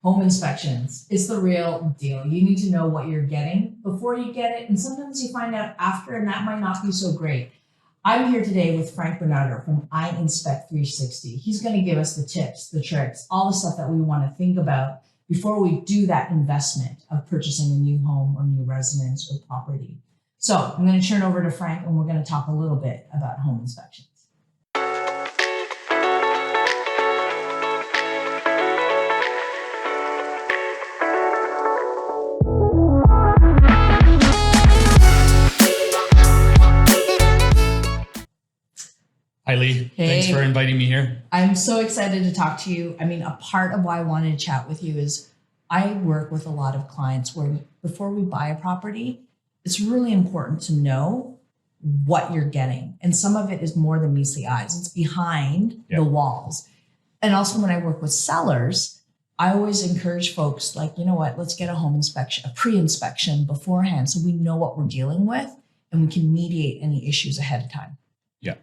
Home inspections. It's the real deal. You need to know what you're getting before you get it. And sometimes you find out after, and that might not be so great. I'm here today with Frank Bernardo from I Inspect 360. He's going to give us the tips, the tricks, all the stuff that we want to think about before we do that investment of purchasing a new home or new residence or property. So I'm going to turn over to Frank and we're going to talk a little bit about home inspections. Hi, Lee. Hey. Thanks for inviting me here. I'm so excited to talk to you. I mean, a part of why I wanted to chat with you is I work with a lot of clients where before we buy a property, it's really important to know what you're getting. And some of it is more than meets the eyes. It's behind the walls. And also when I work with sellers, I always encourage folks like, you know what, let's get a home inspection, a pre-inspection beforehand so we know what we're dealing with and we can mediate any issues ahead of time. Yeah.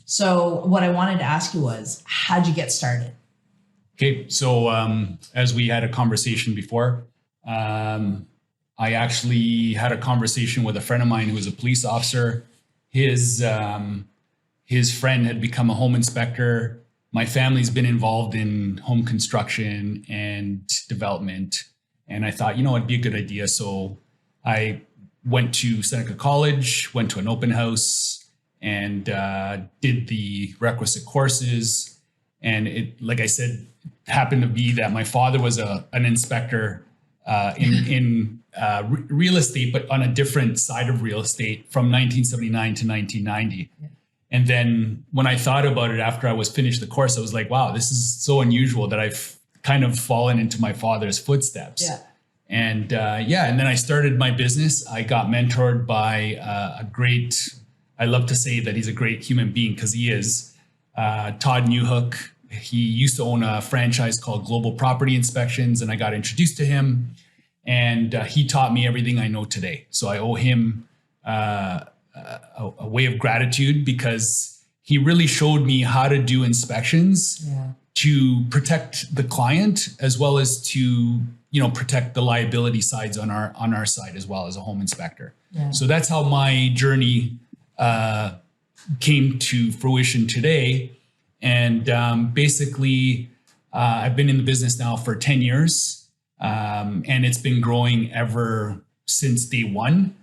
So what I wanted to ask you was, how'd you get started? Okay. So as we had a conversation before, I actually had a conversation with a friend of mine who was a police officer. His friend had become a home inspector. My family's been involved in home construction and development. And I thought, you know, it'd be a good idea. So I went to Seneca College, went to an open house, and did the requisite courses. And it, like I said, happened to be that my father was an inspector in real estate, but on a different side of real estate from 1979 to 1990. Yeah. And then when I thought about it after I was finished the course, I was like, wow, this is so unusual that I've kind of fallen into my father's footsteps. Yeah. And and then I started my business. I got mentored by a great, I love to say that he's a great human being because he is. Todd Newhook. He used to own a franchise called Global Property Inspections, and I got introduced to him, and he taught me everything I know today. So I owe him a way of gratitude because he really showed me how to do inspections to protect the client as well as to, you know, protect the liability sides on our side as well as a home inspector. Yeah. So that's how my journey came to fruition today. And basically, I've been in the business now for 10 years, and it's been growing ever since day one.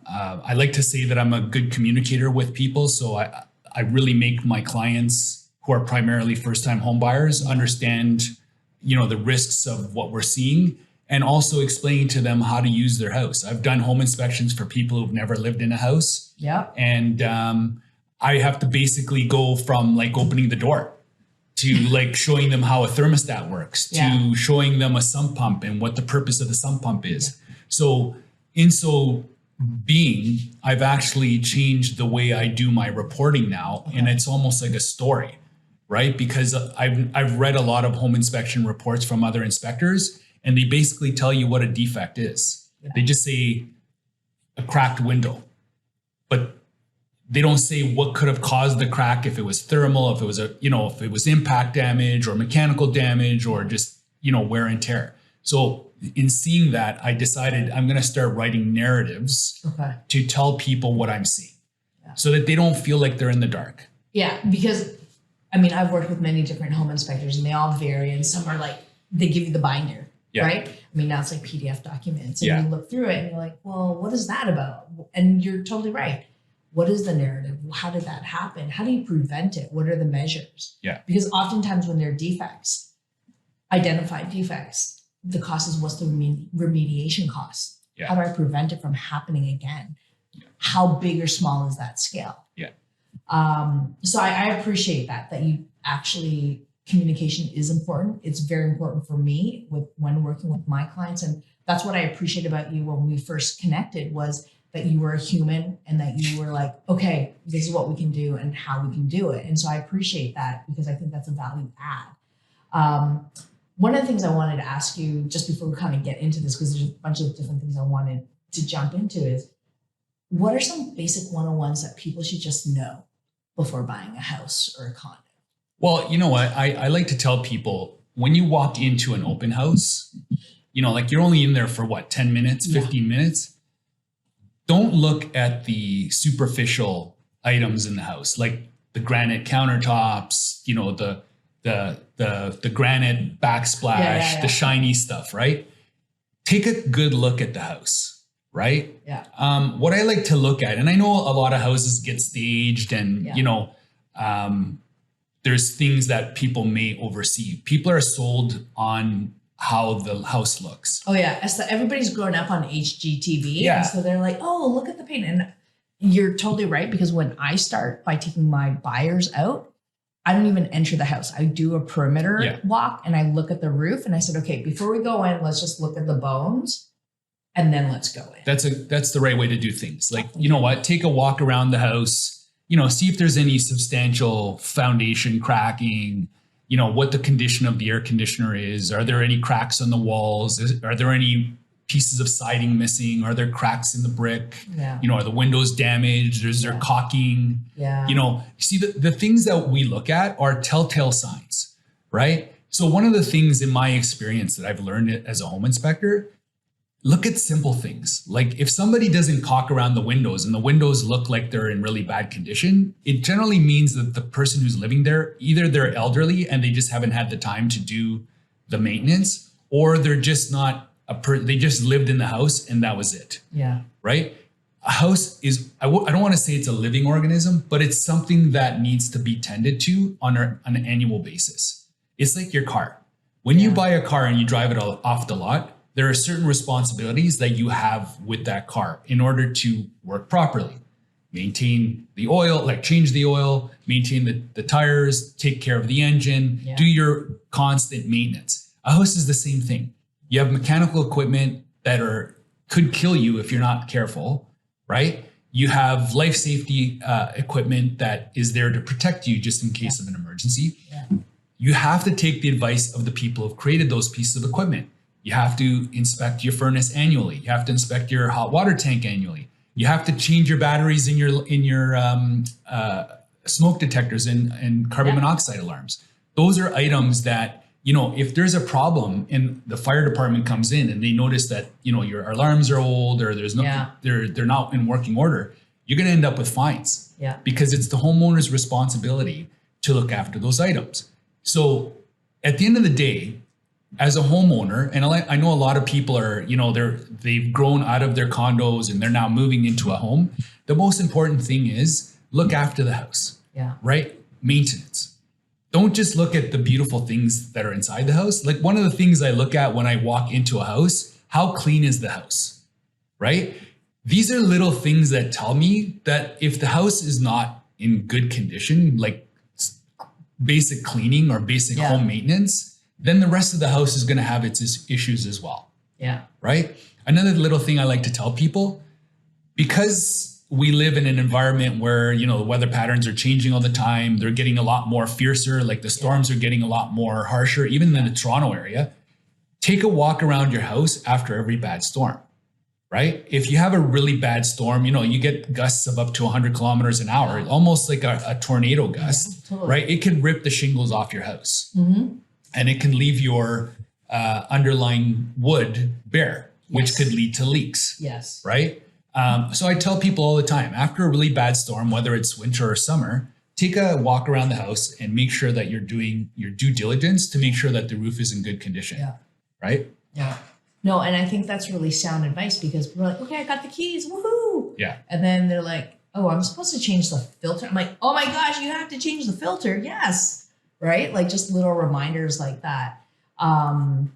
I like to say that I'm a good communicator with people. So I really make my clients who are primarily first-time home buyers understand, you know, the risks of what we're seeing and also explain to them how to use their house. I've done home inspections for people who've never lived in a house. Yeah. And I have to basically go from like opening the door to like showing them how a thermostat works, to showing them a sump pump and what the purpose of the sump pump is. Yeah. So in so being, I've actually changed the way I do my reporting now. Okay. And it's almost like a story, right? Because I've read a lot of home inspection reports from other inspectors, and they basically tell you what a defect is. Yeah. They just say a cracked window, but they don't say what could have caused the crack, if it was thermal, if it was if it was impact damage or mechanical damage or just, wear and tear. So in seeing that, I decided I'm going to start writing narratives to tell people what I'm seeing so that they don't feel like they're in the dark. Yeah, because I've worked with many different home inspectors and they all vary, and some are like, they give you the binder, right? Now it's like PDF documents and you look through it and you're like, well, what is that about? And you're totally right. What is the narrative? How did that happen? How do you prevent it? What are the measures? Yeah. Because oftentimes when there are defects, identified defects, the cost is, what's the remediation cost? Yeah. How do I prevent it from happening again? Yeah. How big or small is that scale? Yeah. So I appreciate that you actually, communication is important. It's very important for me when working with my clients. And that's what I appreciate about you when we first connected, was that you were a human and that you were like, okay, this is what we can do and how we can do it. And so I appreciate that because I think that's a value add. One of the things I wanted to ask you just before we kind of get into this, because there's a bunch of different things I wanted to jump into, is what are some basic 101s that people should just know before buying a house or a condo? Well, you know what? I like to tell people when you walk into an open house, you know, like you're only in there for what, 10 minutes, 15 minutes. Don't look at the superficial items in the house, like the granite countertops, you know, the granite backsplash, the shiny stuff, right? Take a good look at the house, right? Yeah. What I like to look at, and I know a lot of houses get staged and, you know, there's things that people may oversee. People are sold on how the house looks. Oh yeah. Everybody's grown up on HGTV. Yeah. And so they're like, oh, look at the paint. And you're totally right. Because when I start by taking my buyers out, I don't even enter the house. I do a perimeter walk and I look at the roof and I said, okay, before we go in, let's just look at the bones and then let's go in. That's the right way to do things. Like, you know what, take a walk around the house, you know, see if there's any substantial foundation cracking, you know, what the condition of the air conditioner is. Are there any cracks on the walls? Are there any pieces of siding missing? Are there cracks in the brick? Yeah. You know, are the windows damaged? Is there caulking? Yeah. You know, see the things that we look at are telltale signs, right? So one of the things in my experience that I've learned as a home inspector, look at simple things. Like if somebody doesn't caulk around the windows and the windows look like they're in really bad condition, it generally means that the person who's living there, either they're elderly and they just haven't had the time to do the maintenance, or they're just not they just lived in the house and that was it. Yeah. Right? A house is, I don't want to say it's a living organism, but it's something that needs to be tended to on an annual basis. It's like your car. When you buy a car and you drive it off the lot, there are certain responsibilities that you have with that car in order to work properly. Maintain the oil, like change the oil, maintain the tires, take care of the engine, do your constant maintenance. A house is the same thing. You have mechanical equipment that could kill you if you're not careful, right? You have life safety equipment that is there to protect you just in case of an emergency. Yeah. You have to take the advice of the people who've created those pieces of equipment. You have to inspect your furnace annually. You have to inspect your hot water tank annually. You have to change your batteries in your smoke detectors and carbon monoxide alarms. Those are items that, you know, if there's a problem and the fire department comes in and they notice that, you know, your alarms are old or there's no, they're not in working order, you're going to end up with fines. Yeah. Because it's the homeowner's responsibility to look after those items. So at the end of the day, as a homeowner, and I know a lot of people are, you know, they've grown out of their condos and they're now moving into a home. The most important thing is look after the house, right? Maintenance. Don't just look at the beautiful things that are inside the house. Like one of the things I look at when I walk into a house, how clean is the house, right? These are little things that tell me that if the house is not in good condition, like basic cleaning or basic home maintenance, then the rest of the house is going to have its issues as well. Yeah. Right? Another little thing I like to tell people, because we live in an environment where, you know, the weather patterns are changing all the time. They're getting a lot more fiercer. Like the storms are getting a lot more harsher, even in the Toronto area. Take a walk around your house after every bad storm, right? If you have a really bad storm, you know, you get gusts of up to 100 kilometers an hour, almost like a tornado gust, right? It can rip the shingles off your house. Mm-hmm. And it can leave your underlying wood bare, which could lead to leaks. Yes. Right? So I tell people all the time, after a really bad storm, whether it's winter or summer, take a walk around the house and make sure that you're doing your due diligence to make sure that the roof is in good condition. Yeah. Right? Yeah. No, and I think that's really sound advice because we're like, okay, I got the keys. Woohoo. Yeah. And then they're like, oh, I'm supposed to change the filter. I'm like, oh my gosh, you have to change the filter. Yes. Right? Like just little reminders like that. And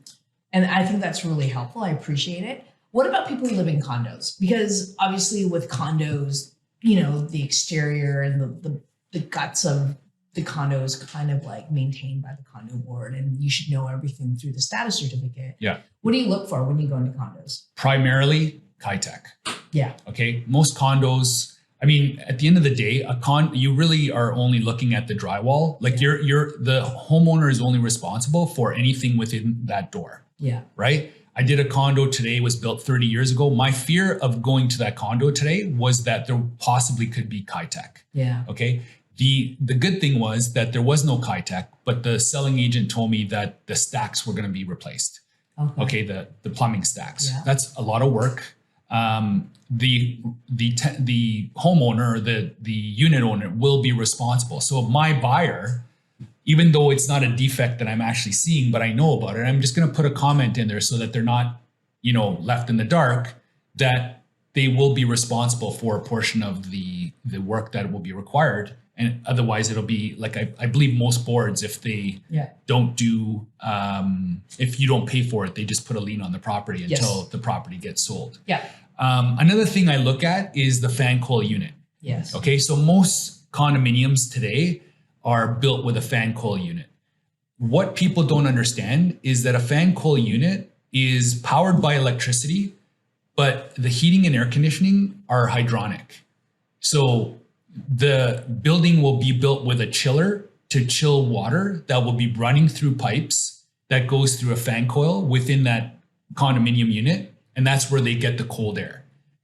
I think that's really helpful. I appreciate it. What about people who live in condos? Because obviously with condos, you know, the exterior and the guts of the condo is kind of like maintained by the condo board and you should know everything through the status certificate. Yeah. What do you look for when you go into condos? Primarily Ki-Tech. Yeah. Okay. Most condos, I mean, at the end of the day, you really are only looking at the drywall. Like the homeowner is only responsible for anything within that door. Yeah. Right? I did a condo today, it was built 30 years ago. My fear of going to that condo today was that there possibly could be Ki-Tech. Yeah. Okay. The good thing was that there was no Kitech, but the selling agent told me that the stacks were going to be replaced. Okay, the plumbing stacks. Yeah. That's a lot of work. The homeowner, or the unit owner will be responsible. So my buyer, even though it's not a defect that I'm actually seeing, but I know about it, I'm just going to put a comment in there so that they're not, left in the dark, that they will be responsible for a portion of the work that will be required. And otherwise it'll be like, I believe most boards, if they don't do, if you don't pay for it, they just put a lien on the property until the property gets sold. Yeah. Another thing I look at is the fan coil unit. Yes. Okay. So most condominiums today are built with a fan coil unit. What people don't understand is that a fan coil unit is powered by electricity, but the heating and air conditioning are hydronic. So the building will be built with a chiller to chill water that will be running through pipes that goes through a fan coil within that condominium unit. And that's where they get the cold air.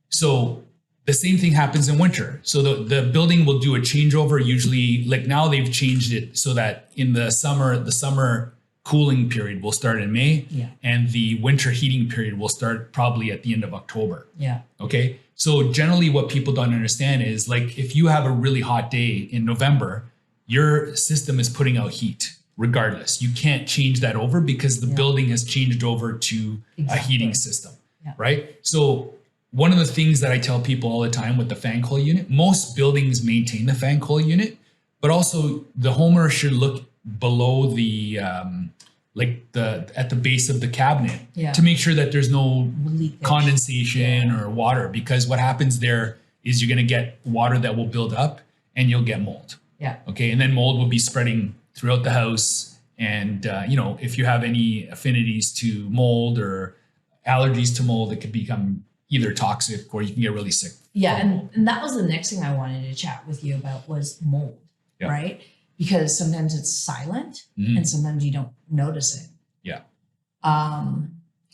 So the same thing happens in winter. So the building will do a changeover. Usually, like now they've changed it so that in the summer cooling period will start in May, and the winter heating period will start probably at the end of October. Yeah. Okay. So generally what people don't understand is, like, if you have a really hot day in November, your system is putting out heat regardless. You can't change that over because the building has changed over to a heating system, right? So one of the things that I tell people all the time with the fan coil unit, most buildings maintain the fan coil unit, but also the homeowner should look below the at the base of the cabinet to make sure that there's no condensation or water, because what happens there is you're going to get water that will build up and you'll get mold. Yeah. Okay. And then mold will be spreading throughout the house. And, if you have any affinities to mold or allergies to mold, it could become either toxic or you can get really sick. Yeah. And that was the next thing I wanted to chat with you about was mold, right? Because sometimes it's silent and sometimes you don't notice it. Yeah.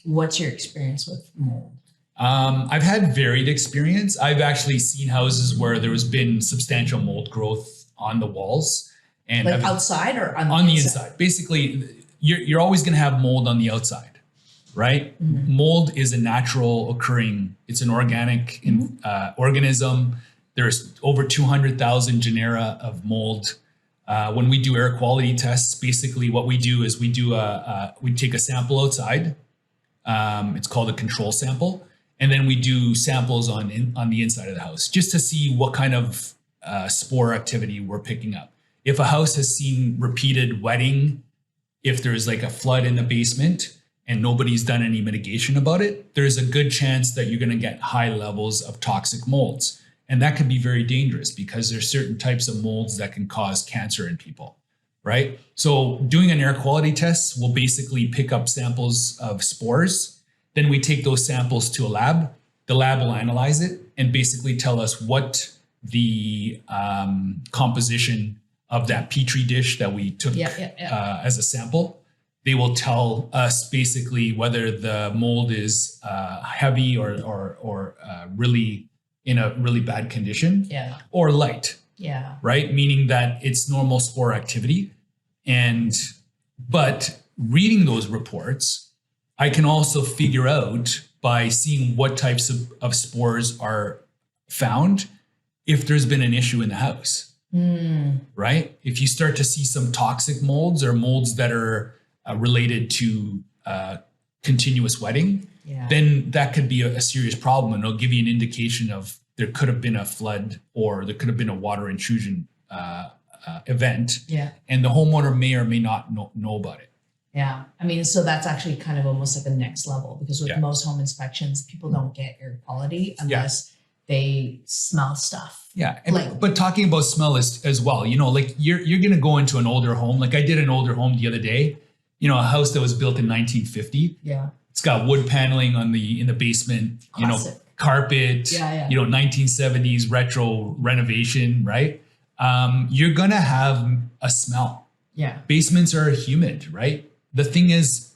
What's your experience with mold? I've had varied experience. I've actually seen houses where there has been substantial mold growth on the walls. And like outside or on the inside? Basically, you're always going to have mold on the outside, right? Mm-hmm. Mold is a natural occurring, it's an organic organism. There's over 200,000 genera of mold. When we do air quality tests, basically what we do is we take a sample outside. It's called a control sample. And then we do samples on the inside of the house just to see what kind of spore activity we're picking up. If a house has seen repeated wetting, if there's like a flood in the basement and nobody's done any mitigation about it, there's a good chance that you're going to get high levels of toxic molds. And that can be very dangerous because there's certain types of molds that can cause cancer in people, right? So doing an air quality test will basically pick up samples of spores. Then we take those samples to a lab. The lab will analyze it and basically tell us what the composition of that Petri dish that we took as a sample. They will tell us basically whether the mold is heavy or really in a really bad condition or light. Yeah. Right? Meaning that it's normal spore activity. But reading those reports, I can also figure out by seeing what types of spores are found if there's been an issue in the house. Right? If you start to see some toxic molds or molds that are related to continuous wetting, then that could be a serious problem, and it'll give you an indication of there could have been a flood or there could have been a water intrusion event. Yeah. And the homeowner may or may not know about it. Yeah. I mean, so that's actually kind of almost like the next level, because with most home inspections, people don't get air quality unless they smell stuff. Yeah. But talking about smell as well, like you're going to go into an older home. Like I did an older home the other day, a house that was built in 1950. Yeah. It's got wood paneling in the basement, Classic. Carpet, 1970s retro renovation, right? You're going to have a smell. Yeah. Basements are humid, right? The thing is,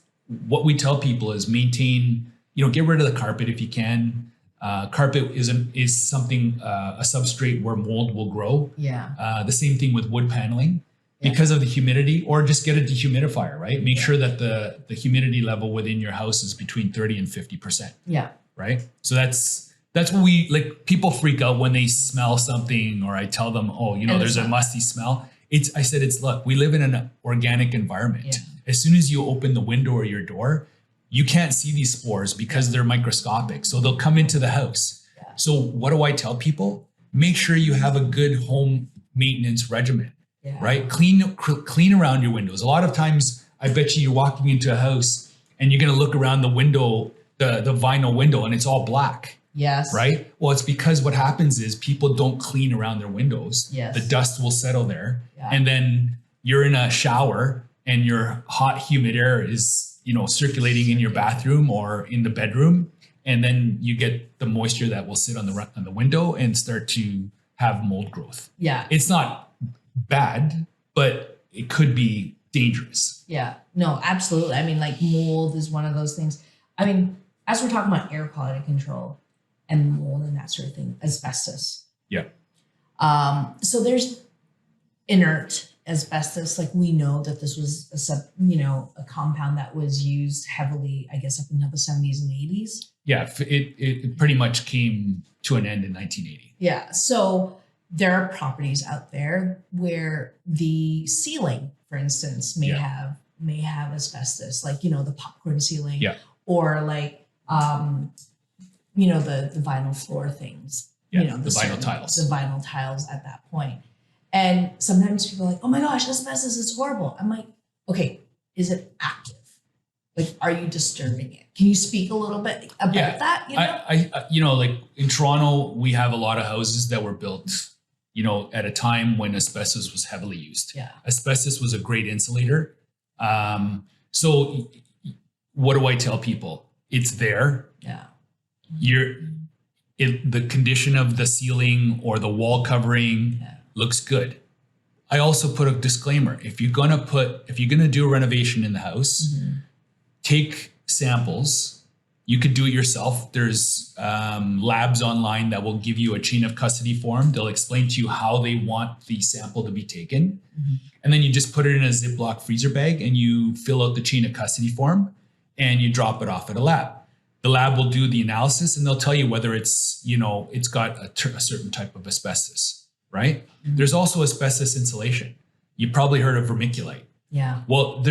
what we tell people is maintain, get rid of the carpet if you can. Carpet is something, a substrate where mold will grow. Yeah. The same thing with wood paneling because of the humidity, or just get a dehumidifier, right? Make sure that the humidity level within your house is between 30 and 50%. Yeah. Right. So that's what we like. People freak out when they smell something, or I tell them, oh, there's a musty smell. I said, look, we live in an organic environment. Yeah. As soon as you open the window or your door, you can't see these spores because they're microscopic. So they'll come into the house. Yeah. So what do I tell people? Make sure you have a good home maintenance regimen, right? Clean around your windows. A lot of times, I bet you're walking into a house and you're going to look around the window, the vinyl window, and it's all black. Yes. Right? Well, it's because what happens is people don't clean around their windows. Yes. The dust will settle there. Yeah. And then you're in a shower and your hot, humid air is, circulating in your bathroom or in the bedroom. And then you get the moisture that will sit on the window and start to have mold growth. Yeah. It's not bad, but it could be dangerous. Yeah. No, absolutely. I mean, like mold is one of those things. I mean, as we're talking about air quality control and mold and that sort of thing, asbestos. Yeah. So there's inert asbestos. Like we know that this was a compound that was used heavily, I guess, up until the 70s and 80s. Yeah. It pretty much came to an end in 1980. Yeah. So there are properties out there where the ceiling, for instance, may have asbestos, like, the popcorn ceiling, or like, the vinyl floor things, the vinyl tiles, the vinyl tiles at that point. And sometimes people are like, oh my gosh, asbestos is horrible. I'm like, okay, is it active? Like, are you disturbing it? Can you speak a little bit about that? I like in Toronto, we have a lot of houses that were built, at a time when asbestos was heavily used. Yeah. Asbestos was a great insulator. So what do I tell people? It's there. Yeah. The condition of the ceiling or the wall covering looks good. I also put a disclaimer. If you're gonna do a renovation in the house, take samples. You could do it yourself. There's labs online that will give you a chain of custody form. They'll explain to you how they want the sample to be taken. And then you just put it in a Ziploc freezer bag and you fill out the chain of custody form and you drop it off at a lab. The lab will do the analysis and they'll tell you whether it's got a certain type of asbestos, right? There's also asbestos insulation. You probably heard of vermiculite. Yeah. Well,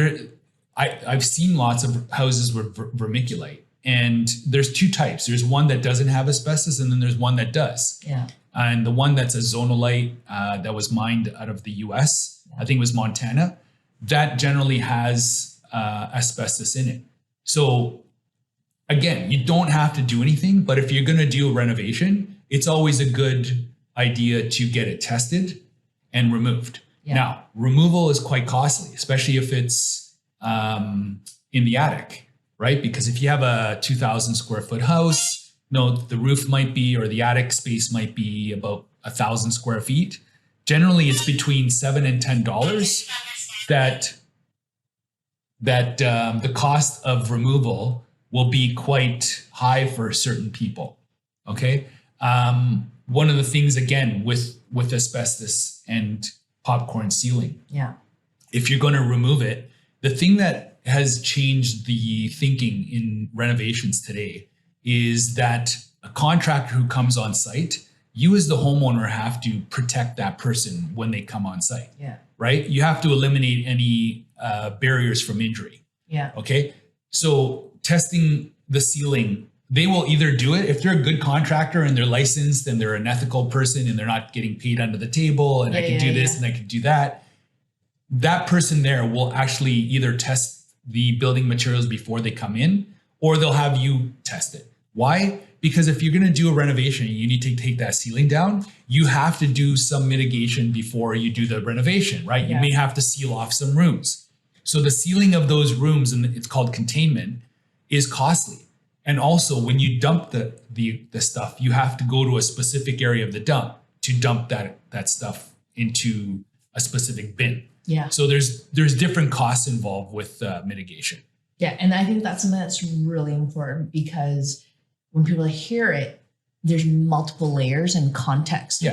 I've seen lots of houses with vermiculite. And there's two types. There's one that doesn't have asbestos, and then there's one that does. Yeah. And the one that's a zonolite that was mined out of the US, I think it was Montana, that generally has asbestos in it. So again, you don't have to do anything, but if you're going to do a renovation, it's always a good idea to get it tested and removed. Yeah. Now, removal is quite costly, especially if it's in the attic. Right? Because if you have a 2,000 square foot house, the roof might be, or the attic space might be about 1,000 square feet. Generally, it's between $7 and $10 that the cost of removal will be quite high for certain people. Okay. One of the things, again, with asbestos and popcorn ceiling. Yeah. If you're going to remove it, the thing that has changed the thinking in renovations today is that a contractor who comes on site, you as the homeowner have to protect that person when they come on site. Yeah. Right? You have to eliminate any barriers from injury. Yeah. Okay. So testing the ceiling, they will either do it if they're a good contractor and they're licensed and they're an ethical person and they're not getting paid under the table and I can do this and I can do that. That person there will actually either test the building materials before they come in, or they'll have you test it. Why? Because if you're going to do a renovation and you need to take that ceiling down, you have to do some mitigation before you do the renovation, right? You may have to seal off some rooms. So the sealing of those rooms, and it's called containment, is costly. And also when you dump the stuff, you have to go to a specific area of the dump to dump that stuff into a specific bin. Yeah. So there's different costs involved with mitigation. Yeah. And I think that's something that's really important because when people hear it, there's multiple layers and context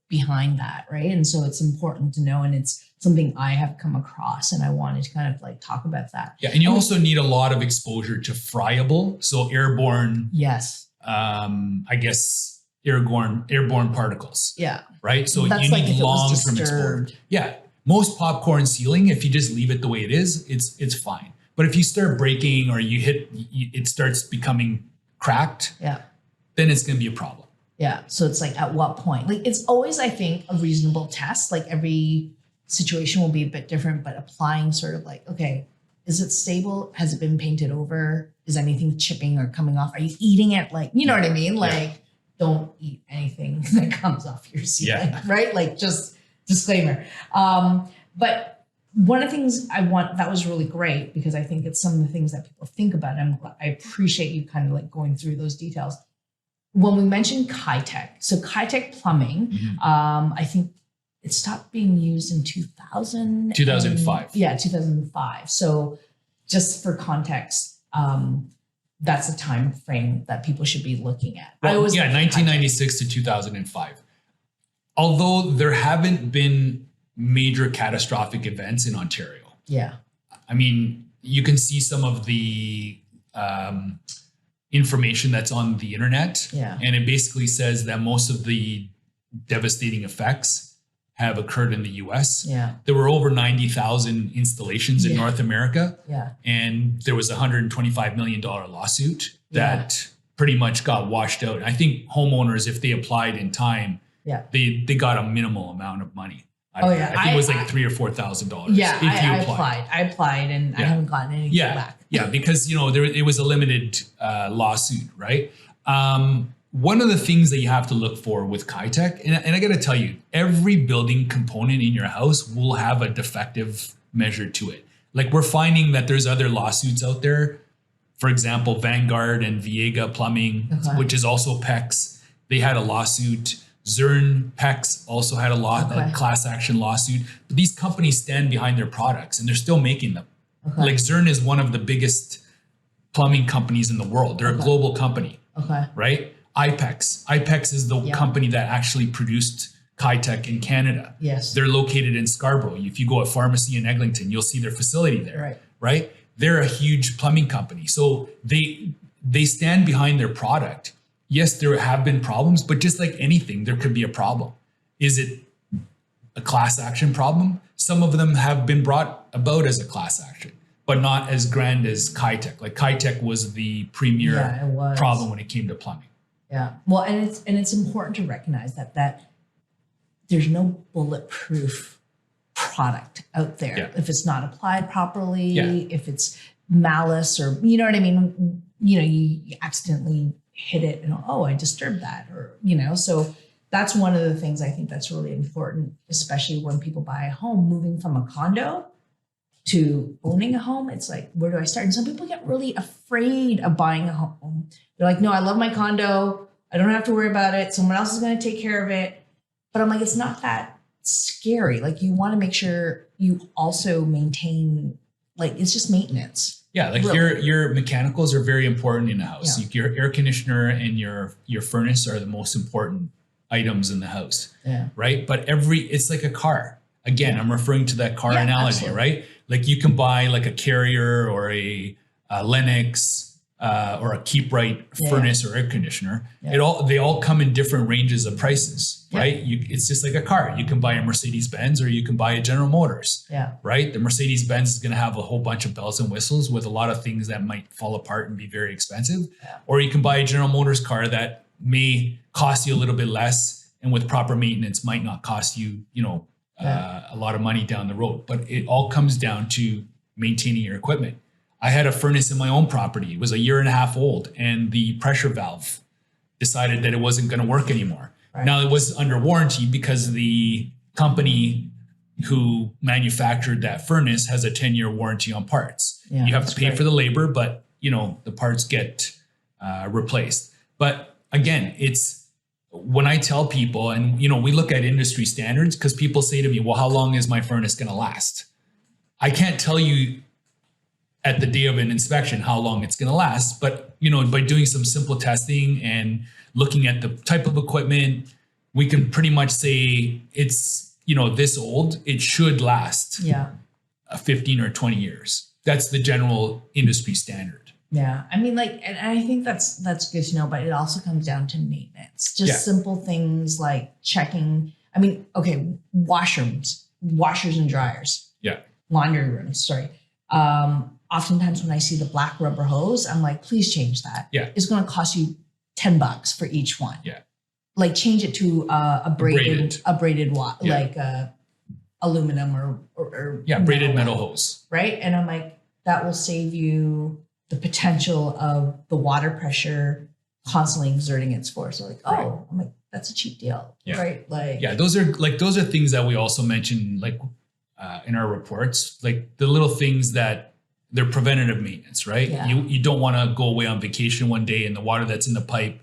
behind that, right? And so it's important to know, and it's something I have come across, and I wanted to kind of like talk about that. Yeah, and you also need a lot of exposure to friable, so airborne. Yes. I guess airborne particles. Yeah. Right. So that's you like need long-term exposure. Yeah. Most popcorn sealing, if you just leave it the way it is, it's fine. But if you start breaking or it starts becoming cracked. Yeah. Then it's going to be a problem. Yeah. So it's like, at what point? Like, it's always, I think, a reasonable test. Like, every situation will be a bit different, but applying sort of like, okay, is it stable? Has it been painted over? Is anything chipping or coming off? Are you eating it? Like, you know what I mean? Like, don't eat anything that comes off your ceiling, right? Like, just disclaimer. But one of the things that was really great, because I think it's some of the things that people think about. I appreciate you kind of like going through those details. When we mentioned Kitech, so Kitech plumbing, I think it stopped being used in 2005. Yeah, 2005. So just for context, that's the time frame that people should be looking at. Well, 1996 to 2005. Although there haven't been major catastrophic events in Ontario. Yeah. I mean, you can see some of the information that's on the internet. Yeah. And it basically says that most of the devastating effects have occurred in the US. Yeah. There were over 90,000 installations in North America. Yeah. And there was a $125 million lawsuit that pretty much got washed out. I think homeowners, if they applied in time, they got a minimal amount of money. I think it was like $3,000 or $4,000. Yeah, I applied and I haven't gotten anything back. Yeah, because it was a limited lawsuit, right? One of the things that you have to look for with Kitech, and I got to tell you, every building component in your house will have a defective measure to it. Like, we're finding that there's other lawsuits out there. For example, Vanguard and Viega Plumbing, which is also PEX, they had a lawsuit. Zern PEX also had a class action lawsuit. But these companies stand behind their products and they're still making them. Like, Zern is one of the biggest plumbing companies in the world. They're a global company, right? IPEX is the company that actually produced Kitech in Canada. Yes. They're located in Scarborough. If you go at Pharmacy in Eglinton, you'll see their facility there, right? They're a huge plumbing company. So they stand behind their product. Yes, there have been problems, but just like anything, there could be a problem. Is it a class action problem? Some of them have been brought about as a class action, but not as grand as Kitech. Like, Kitech was the premier problem when it came to plumbing. Yeah. Well, and it's important to recognize that there's no bulletproof product out there. Yeah. If it's not applied properly, if it's malice, or, you know what I mean? You accidentally hit it and, I disturbed that, or, so that's one of the things I think that's really important, especially when people buy a home, moving from a condo to owning a home. It's like, where do I start? And some people get really afraid of buying a home. They're like, no, I love my condo. I don't have to worry about it. Someone else is going to take care of it. But I'm like, it's not that scary. Like, you want to make sure you also maintain, like, it's just maintenance. Yeah, like your mechanicals are very important in a house. Yeah. Your air conditioner and your furnace are the most important items in the house. Yeah. Right? But it's like a car. Again, I'm referring to that car analogy, absolutely. Right? Like, you can buy like a Carrier or a Lennox or a Keep Right furnace or air conditioner. Yeah. They all come in different ranges of prices, right? It's just like a car. You can buy a Mercedes-Benz or you can buy a General Motors, right? The Mercedes-Benz is going to have a whole bunch of bells and whistles with a lot of things that might fall apart and be very expensive. Yeah. Or you can buy a General Motors car that may cost you a little bit less, and with proper maintenance might not cost you, a lot of money down the road. But it all comes down to maintaining your equipment. I had a furnace in my own property. It was a year and a half old, and the pressure valve decided that it wasn't going to work anymore. Right. Now, it was under warranty because the company who manufactured that furnace has a 10-year warranty on parts. You have to pay for the labor, but the parts get replaced. But again, it's when I tell people, and we look at industry standards, because people say to me, well, how long is my furnace going to last? I can't tell you at the day of an inspection how long it's going to last. But, by doing some simple testing and looking at the type of equipment, we can pretty much say it's, this old, it should last 15 or 20 years. That's the general industry standard. Yeah. I mean, and I think that's good to know, but it also comes down to maintenance, just simple things like checking. I mean, okay, washers and dryers. Yeah. Laundry rooms. Sorry. Oftentimes when I see the black rubber hose, I'm like, please change that. Yeah. It's going to cost you $10 for each one. Yeah. Like change it to a braided like aluminum or braided metal hose. Right. And I'm like, that will save you the potential of the water pressure constantly exerting its force. So I'm like, that's a cheap deal. Yeah. Right. Those are things that we also mentioned, in our reports, like the little things that they're preventative maintenance, right? Yeah. You don't want to go away on vacation one day and the water that's in the pipe,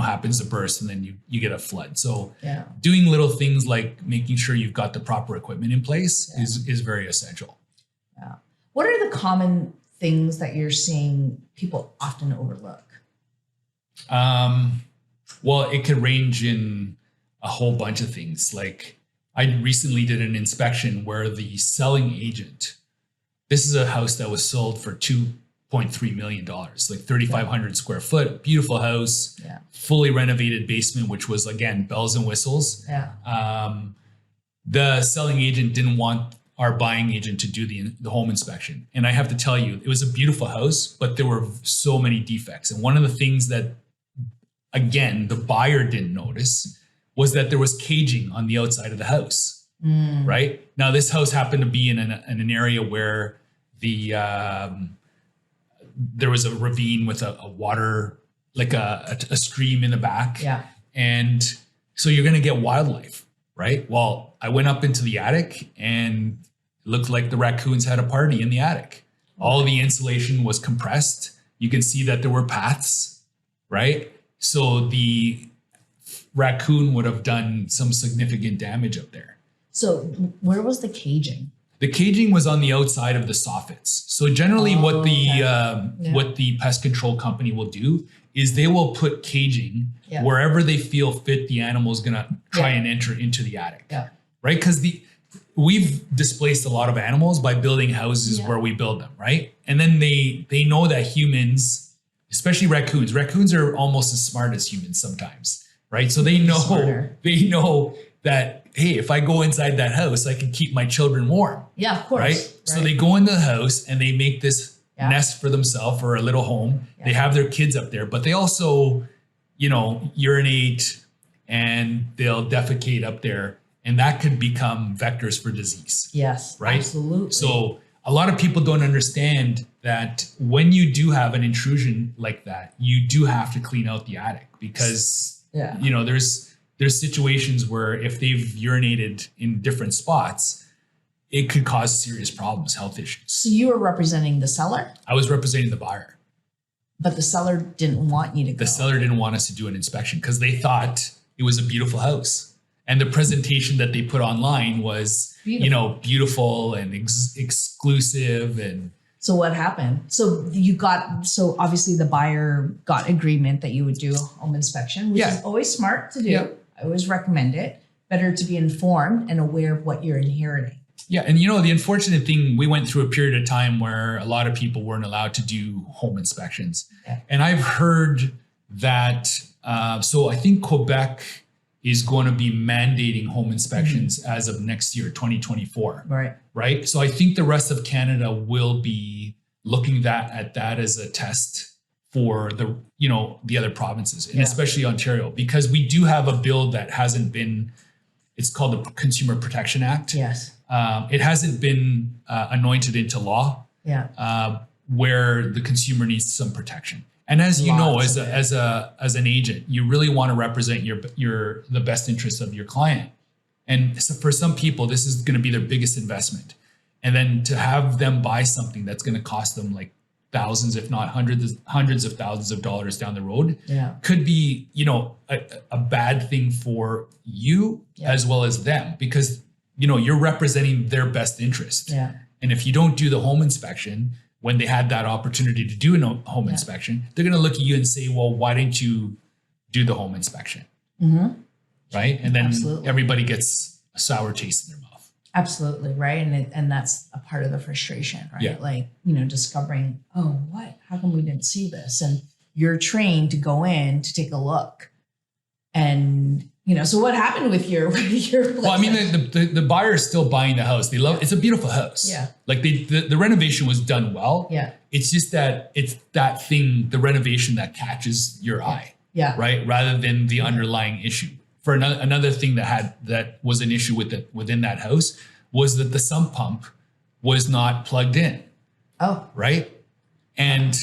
happens to burst and then you get a flood. So doing little things like making sure you've got the proper equipment in place is very essential. Yeah. What are the common things that you're seeing people often overlook? Well, it could range in a whole bunch of things. Like I recently did an inspection where the selling agent, this is a house that was sold for $2.3 million, like 3,500 square foot, beautiful house, fully renovated basement, which was again, bells and whistles. Yeah. The selling agent didn't want our buying agent to do the home inspection. And I have to tell you, it was a beautiful house, but there were so many defects. And one of the things that, again, the buyer didn't notice was that there was caging on the outside of the house, right? Now, this house happened to be in an area where there was a ravine with a water, like a stream in the back. Yeah. And so you're going to get wildlife, right? Well, I went up into the attic and it looked like the raccoons had a party in the attic. All the insulation was compressed. You can see that there were paths, right? So the raccoon would have done some significant damage up there. So where was the caging? The caging was on the outside of the soffits. So generally what the pest control company will do is they will put caging wherever they feel fit the animal is going to try and enter into the attic. Yeah. Right? Because we've displaced a lot of animals by building houses where we build them, right? And then they know that humans, especially raccoons are almost as smart as humans sometimes, right? So they know that, hey, if I go inside that house, I can keep my children warm. Yeah, of course. Right? So they go into the house and they make this nest for themselves or a little home. Yeah. They have their kids up there, but they also, urinate and they'll defecate up there. And that could become vectors for disease. Yes, right? Absolutely. So a lot of people don't understand that when you do have an intrusion like that, you do have to clean out the attic because, there's situations where if they've urinated in different spots, it could cause serious problems, health issues. So you were representing the seller? I was representing the buyer. But the seller didn't want you to go. The seller didn't want us to do an inspection because they thought it was a beautiful house. And the presentation that they put online was, beautiful and exclusive. And so what happened? So obviously the buyer got agreement that you would do a home inspection, which is always smart to do. Yeah. I always recommend it. Better to be informed and aware of what you're inheriting. Yeah. And the unfortunate thing, we went through a period of time where a lot of people weren't allowed to do home inspections. Yeah. And I've heard that, so I think Quebec is going to be mandating home inspections as of next year, 2024. Right. So I think the rest of Canada will be looking at that as a test for the other provinces and especially Ontario, because we do have a bill that hasn't been, it's called the Consumer Protection Act. Yes. It hasn't been anointed into law. Yeah. Where the consumer needs some protection. And as you know, as an agent, you really want to represent the best interest of your client. And so for some people, this is going to be their biggest investment. And then to have them buy something that's going to cost them like thousands, if not hundreds of thousands of dollars down the road, could be, a bad thing for you as well as them, because, you're representing their best interest. Yeah. And if you don't do the home inspection, when they had that opportunity to do a home inspection, they're going to look at you and say, well, why didn't you do the home inspection? Mm-hmm. Right. And then Absolutely. everybody gets a sour taste in their mouth. Absolutely. Right. And that's a part of the frustration, right? Yeah. Like, discovering, oh, what, how come we didn't see this? And you're trained to go in to take a look. And, so what happened with your place? Well, I mean, the buyer is still buying the house. They love, it's a beautiful house. Yeah. Like the renovation was done well. Yeah. It's just that it's that thing, the renovation that catches your eye. Yeah. Right. Rather than the underlying issue. For another thing that was an issue within that house was that the sump pump was not plugged in. Oh. Right. And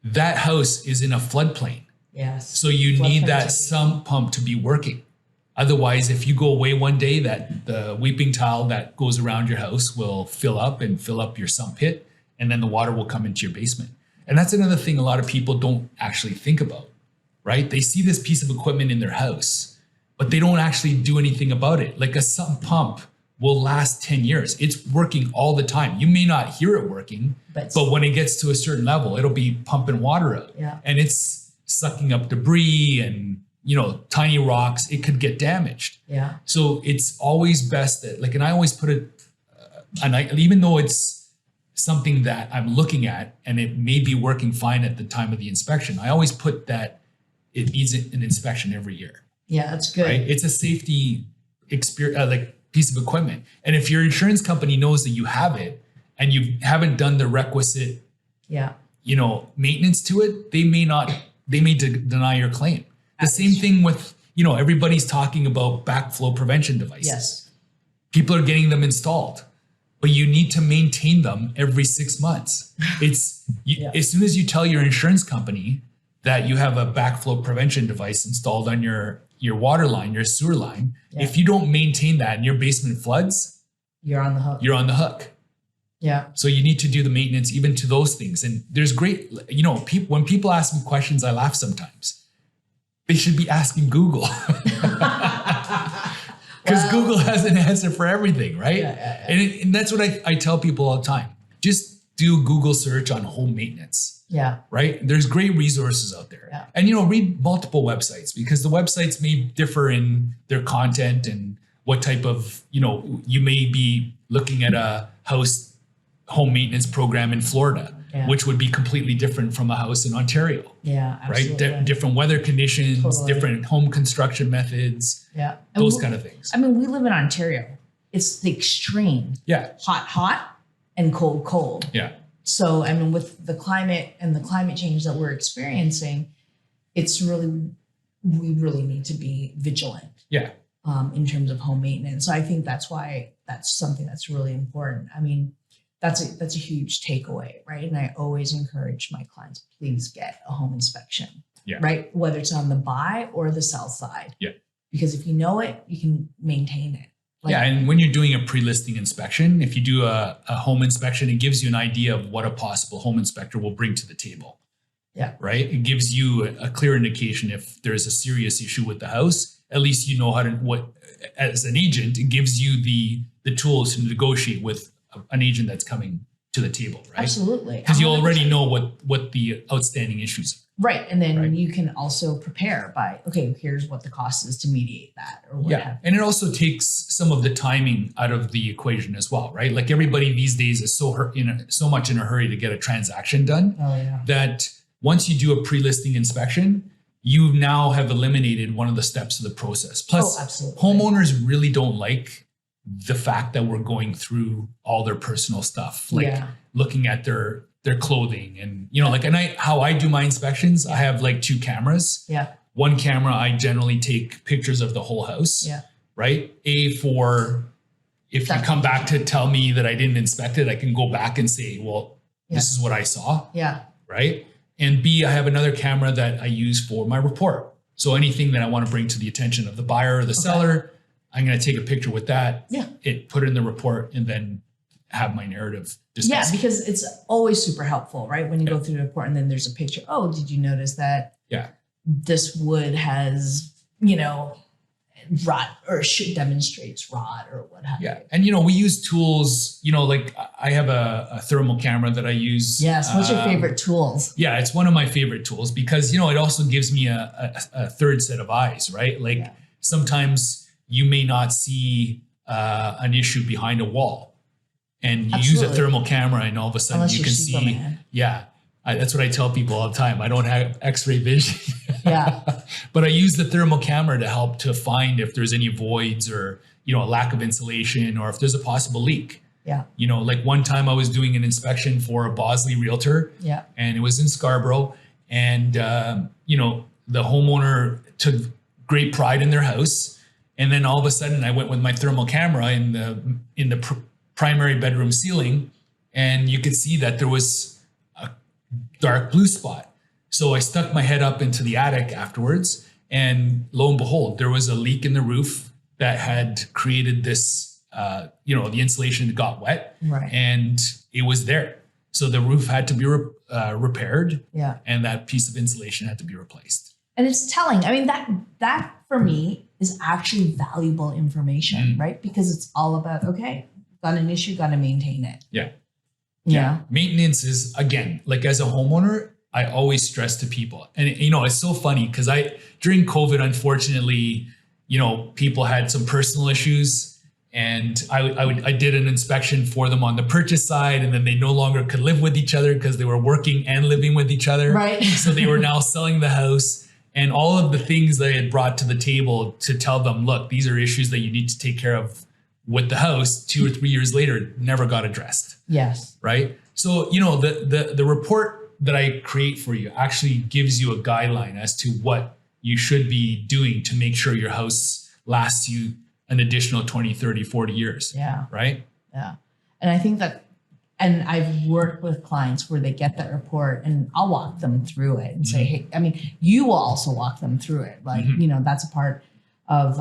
that house is in a floodplain. Yes. So you need that sump pump to be working. Otherwise, if you go away one day, that the weeping tile that goes around your house will fill up your sump pit, and then the water will come into your basement. And that's another thing a lot of people don't actually think about, right? They see this piece of equipment in their house, but they don't actually do anything about it. Like a sump pump will last 10 years. It's working all the time. You may not hear it working, but when it gets to a certain level, it'll be pumping water out. Yeah. And it's sucking up debris and tiny rocks, it could get damaged. Yeah. So it's always best that, and I always put it, even though it's something that I'm looking at and it may be working fine at the time of the inspection, I always put that it needs an inspection every year. Yeah, that's good. Right? It's a safety experience, piece of equipment. And if your insurance company knows that you have it and you haven't done the requisite, maintenance to it, they may deny your claim. The same thing with, everybody's talking about backflow prevention devices. Yes. People are getting them installed, but you need to maintain them every 6 months. As soon as you tell your insurance company that you have a backflow prevention device installed on your water line, your sewer line, if you don't maintain that and your basement floods, you're on the hook. You're on the hook. Yeah. So you need to do the maintenance even to those things. And there's great, when people ask me questions, I laugh sometimes. They should be asking Google. Because Google has an answer for everything, right? Yeah. And that's what I tell people all the time. Just do Google search on home maintenance. Yeah. Right? There's great resources out there. Yeah. And, read multiple websites because the websites may differ in their content and what type of, you may be looking at a home maintenance program in Florida, which would be completely different from a house in Ontario. Yeah, absolutely. Right? Different weather conditions, different home construction methods, those kind of things. I mean, we live in Ontario. It's the extreme. Yeah. Hot, and cold. Yeah. So, I mean, with the climate and the climate change that we're experiencing, we really need to be vigilant. Yeah. In terms of home maintenance. So I think that's why that's something that's really important. I mean, that's a huge takeaway, right? And I always encourage my clients, please get a home inspection, right? Whether it's on the buy or the sell side. Yeah. Because if you know it, you can maintain it. And when you're doing a pre-listing inspection, if you do a home inspection, it gives you an idea of what a possible home inspector will bring to the table. Yeah. Right? It gives you a clear indication if there's a serious issue with the house. At least you know as an agent, it gives you the tools to negotiate with an agent that's coming to the table, right? Absolutely. Because you already know what the outstanding issues are. Right. And then you can also prepare by, okay, here's what the cost is to mediate that or what have you. And it also takes some of the timing out of the equation as well, right? Like everybody these days is so much in a hurry to get a transaction done that once you do a pre-listing inspection, you now have eliminated one of the steps of the process. Plus, homeowners really don't like the fact that we're going through all their personal stuff, looking at their clothing and, how I do my inspections, I have 2 cameras. Yeah. One camera, I generally take pictures of the whole house. Yeah. Right. For if you come back to tell me that I didn't inspect it, I can go back and say, well, this is what I saw. Yeah. Right. And B, I have another camera that I use for my report. So anything that I want to bring to the attention of the buyer or the seller, I'm going to take a picture with that, put it in the report, and then have my narrative discussed. Yeah, because it's always super helpful, right? When you go through the report and then there's a picture. Oh, did you notice that this wood has, rot or demonstrates rot or what have you. Yeah. And, we use tools, like I have a thermal camera that I use. Yes. What's your favorite tools? Yeah, it's one of my favorite tools because, it also gives me a third set of eyes, right? Like sometimes you may not see an issue behind a wall and you use a thermal camera and all of a sudden you can see. Superman. Yeah. That's what I tell people all the time. I don't have X-ray vision. Yeah. But I use the thermal camera to help to find if there's any voids or, a lack of insulation or if there's a possible leak. Yeah. Like one time I was doing an inspection for a Bosley realtor. Yeah. And it was in Scarborough. And, the homeowner took great pride in their house. And then all of a sudden I went with my thermal camera in the primary bedroom ceiling. And you could see that there was dark blue spot. So I stuck my head up into the attic afterwards and lo and behold, there was a leak in the roof that had created this, the insulation got wet and it was there. So the roof had to be repaired and that piece of insulation had to be replaced. And it's telling. I mean, that for me is actually valuable information, right? Because it's all about, okay, got an issue, got to maintain it. Yeah. Yeah. Maintenance is, again, like as a homeowner, I always stress to people. And, it's so funny because during COVID, unfortunately, people had some personal issues and I did an inspection for them on the purchase side and then they no longer could live with each other because they were working and living with each other. Right. So they were now selling the house and all of the things they had brought to the table to tell them, look, these are issues that you need to take care of with the house 2 or 3 years later, never got addressed. Yes. Right. So, the report that I create for you actually gives you a guideline as to what you should be doing to make sure your house lasts you an additional 20, 30, 40 years. Yeah. Right. Yeah. And I think that, and I've worked with clients where they get that report and I'll walk them through it and say, hey, I mean, you will also walk them through it. Like, that's a part of,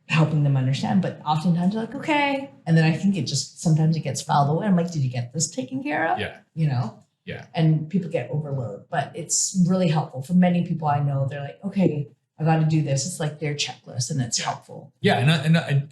helping them understand, but oftentimes they're like, okay. And then I think sometimes it gets filed away. I'm like, did you get this taken care of? Yeah. Yeah. And people get overloaded, but it's really helpful for many people I know. They're like, okay, I got to do this. It's like their checklist and it's helpful. Yeah.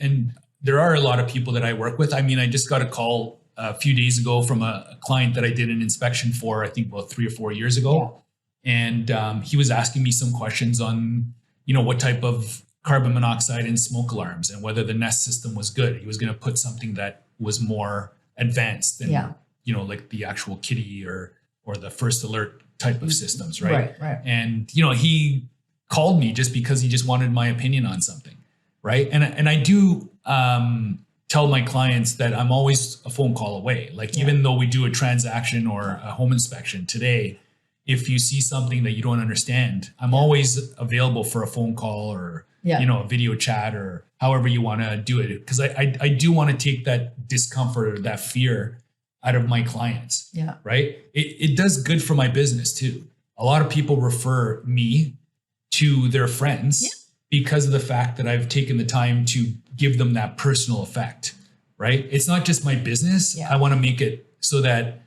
And there are a lot of people that I work with. I mean, I just got a call a few days ago from a client that I did an inspection for, I think about 3 or 4 years ago. Yeah. And he was asking me some questions on, what type of carbon monoxide and smoke alarms and whether the Nest system was good. He was going to put something that was more advanced than, like the actual Kitty or the First Alert type of systems. Right. And, he called me just because he just wanted my opinion on something. Right. And I do tell my clients that I'm always a phone call away. Like, even though we do a transaction or a home inspection today, if you see something that you don't understand, I'm always available for a phone call or, a video chat or however you want to do it. Because I do want to take that discomfort or that fear out of my clients. Yeah. Right. It does good for my business too. A lot of people refer me to their friends because of the fact that I've taken the time to give them that personal effect. Right. It's not just my business. Yeah. I want to make it so that,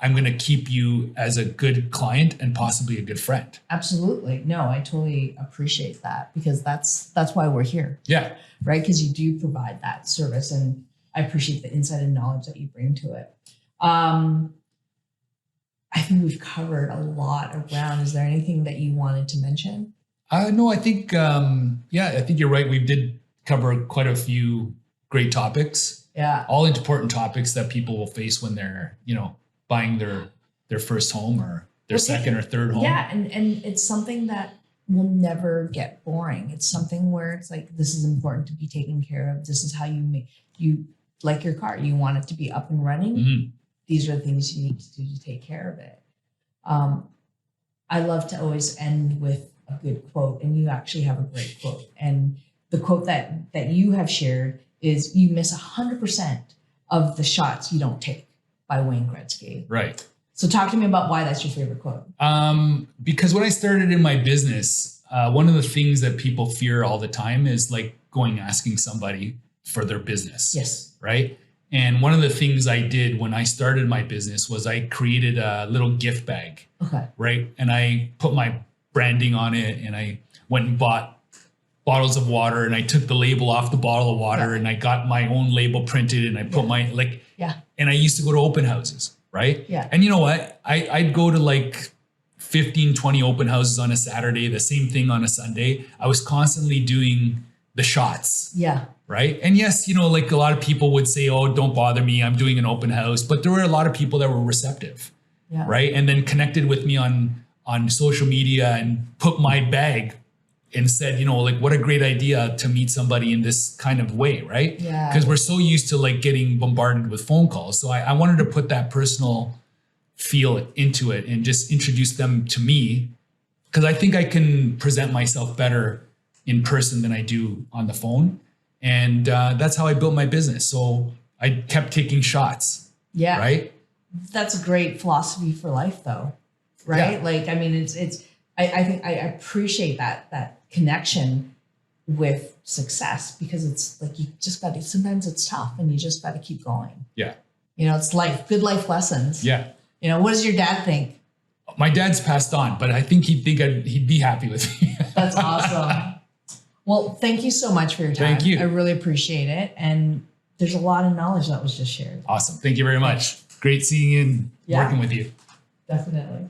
I'm going to keep you as a good client and possibly a good friend. Absolutely. No, I totally appreciate that because that's why we're here. Yeah. Right. Because you do provide that service and I appreciate the insight and knowledge that you bring to it. I think we've covered a lot around. Is there anything that you wanted to mention? No, I think, I think you're right. We did cover quite a few great topics. Yeah. All important topics that people will face when they're, buying their first home or their second or third home. Yeah. And it's something that will never get boring. It's something where it's like, this is important to be taken care of. This is how you like your car. You want it to be up and running. Mm-hmm. These are the things you need to do to take care of it. I love to always end with a good quote, and you actually have a great quote. And the quote that you have shared is, you miss 100% of the shots you don't take, by Wayne Gretzky. Right. So talk to me about why that's your favorite quote. Because when I started in my business, one of the things that people fear all the time is like asking somebody for their business. Yes. Right. And one of the things I did when I started my business was I created a little gift bag. Okay. Right. And I put my branding on it and I went and bought bottles of water, and I took the label off the bottle of water, and I got my own label printed, and I put my and I used to go to open houses, right? Yeah. And you know what? I'd go to like 15, 20 open houses on a Saturday, the same thing on a Sunday. I was constantly doing the shots. Yeah. Right. And yes, you know, like a lot of people would say, oh, don't bother me, I'm doing an open house. But there were a lot of people that were receptive. Yeah. Right. And then connected with me on social media and put my bag and said, you know, like, what a great idea to meet somebody in this kind of way. Right. Yeah. Because we're so used to like getting bombarded with phone calls. So I wanted to put that personal feel into it and just introduce them to me, because I think I can present myself better in person than I do on the phone. And that's how I built my business. So I kept taking shots. Yeah. Right. That's a great philosophy for life though. Right. Yeah. Like, I mean, I think I appreciate that connection with success, because it's like, you just got to, sometimes it's tough and you just got to keep going. Yeah. You know, it's life, good life lessons. Yeah. You know, what does your dad think? My dad's passed on, but I think he'd be happy with me. That's awesome. Well, thank you so much for your time. Thank you. I really appreciate it. And there's a lot of knowledge that was just shared. Awesome. Thank you very much. Great seeing you and working with you. Definitely.